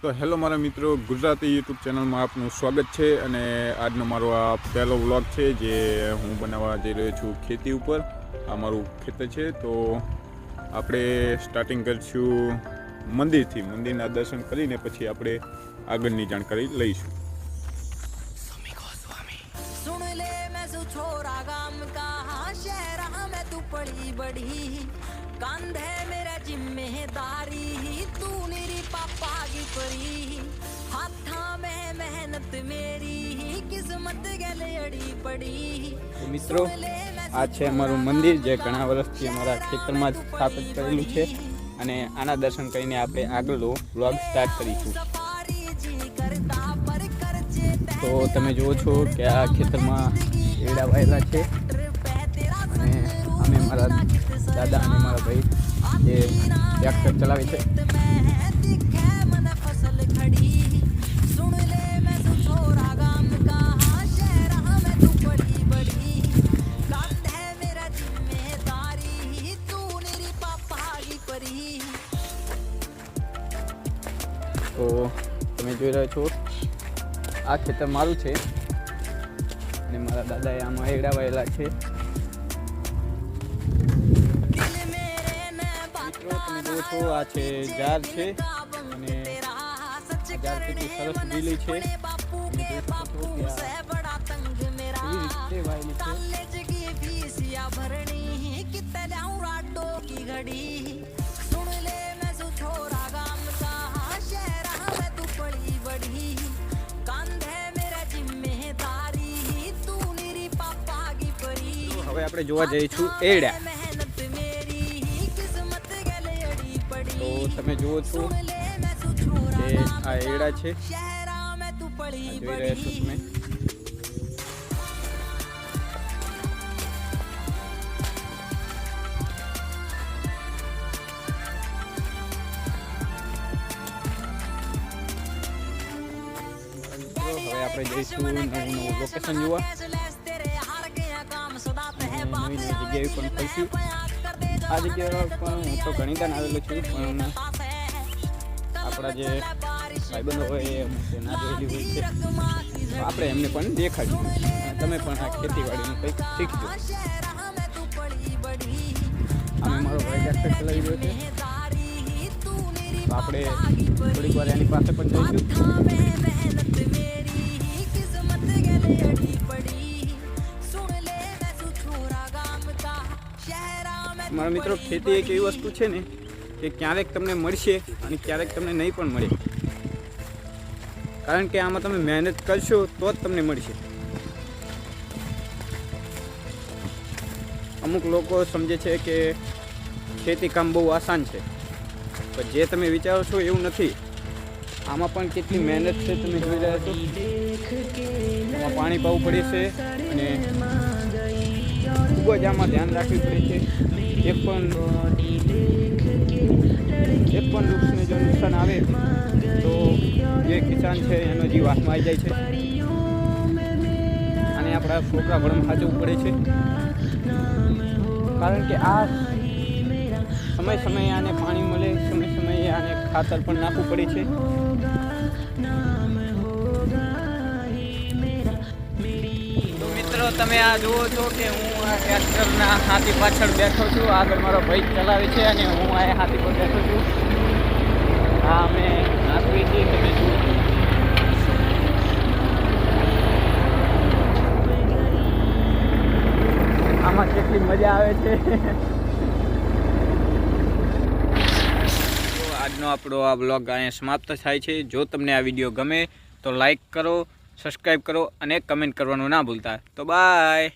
તો હેલો મારા મિત્રો, ગુજરાતી યુટ્યુબ ચેનલમાં આપનું સ્વાગત છે। અને આજનો મારો આ પહેલો વ્લોગ છે જે હું બનાવવા જઈ રહ્યો છું ખેતી ઉપર। આ મારું ખેતર છે, તો આપણે સ્ટાર્ટિંગ કરીશું મંદિરથી। મંદિરના દર્શન કરીને પછી આપણે આગળની જાણકારી લઈશું। कंधे मेरा जिम्मेदारी तू मेरी पापा की परी हाथा में मेहनत मेरी किस्मत गले अड़ी पड़ी। तो मित्रों आ छे अमारुं मंदिर जे घणा वर्षथी अमारा खेतरमां ज स्थापित करेलुं छे अने आना दर्शन करीने आपणे आगळनो व्लॉग स्टार्ट करीशुं। तो तमे जुओ छो के आ खेतरमां एड़ा वायेला छे अने अमे मारा दादा अने मारा भाई जे ट्रेक्टर चलावे छे। तो તમે જોઈ રહ્યા છો આ ખેતર મારું છે અને મારા દાદાએ આમાં એડા વાયેલા છે। મિત્રો તમે જુઓ છો આ છે ઝાડ છે અને ઝાડ કેટલી સરસ લીલી છે। તમે જોઈ શકો છો કે આ કેવી રીતે વાયેલી છે। હવે આપણે જોવા જઈશું એડા। તો તમે જુઓ છો કે આ એડા છે, જોઈ રહ્યા છો તમે। હવે આપણે જઈશું નવું લોકેશન જોવા, નવી જગ્યાએ પણ ફરશું। આ જગ્યા પણ હું તો ઘણી વાર આવેલો છું, પણ આપણા જે ભાઈબંધો હોય એ ના જોયેલી હોય છે, તો આપણે એમને પણ દેખાડીશું અને તમે પણ આ ખેતીવાડીનું કંઈક શીખજો। અમે મારો ભાઈ ટ્રેક્ટર ચલાવી રહ્યો છે, તો આપણે થોડીક વાર એની પાસે પણ જઈશું। મારા મિત્રો, ખેતી એક એવી વસ્તુ છે ને કે ક્યારેક તમને મળશે અને ક્યારેક તમને નહીં પણ મળે, કારણ કે આમાં તમે મહેનત કરશો તો જ તમને મળશે। અમુક લોકો સમજે છે કે ખેતી કામ બહુ આસાન છે, પણ જે તમે વિચારો છો એવું નથી। આમાં પણ કેટલી મહેનત છે, તમે જોઈ રહ્યા છો। આમાં પાણી પાવું પડે છે અને ખૂબ જ આમાં ધ્યાન રાખવી પડે છે। એક પણ વૃક્ષને જો નુકસાન આવે તો જે કિસાન છે એનો જીવ હાથમાં આવી જાય છે અને આપણા છોકરા ભણવા સાચવવું પડે છે, કારણ કે આ સમય સમયે આને પાણી મળે, સમય સમયે આને ખાતર પણ નાખવું પડે છે। તો મિત્રો તમે આ જુઓ છો કે હું આ ટ્રેક્ટરના હાથી પાછળ બેઠો છું, આગળ મારો ભાઈ ચલાવે છે અને હું આ હાથી પર બેઠો છું। હા, અમે નાખવી છીએ, તમે જુઓ છો। આમાં કેટલી મજા આવે છે। તો આજનો આપણો આ બ્લોગ અહીંયા સમાપ્ત થાય છે। જો તમને આ વિડીયો ગમે તો લાઈક કરો, સબસ્ક્રાઈબ કરો અને કમેન્ટ કરવાનું ના ભૂલતા। તો બાય।